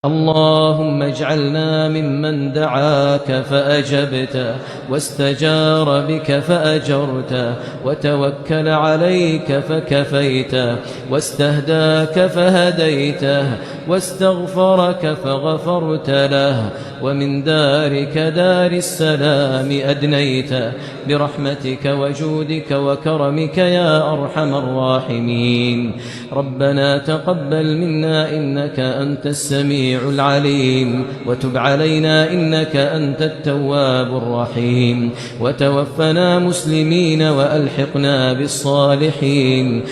اللهم اجعلنا ممن دعاك فأجبته واستجار بك فأجرته وتوكل عليك فكفيته واستهداك فهديته واستغفرك فغفرت له ومن دارك دار السلام أدنيته برحمتك وجودك وكرمك يا أرحم الراحمين. ربنا تقبل منا إنك أنت السميع العليم وتب علينا إنك أنت التواب الرحيم وتوفنا مسلمين وألحقنا بالصالحين.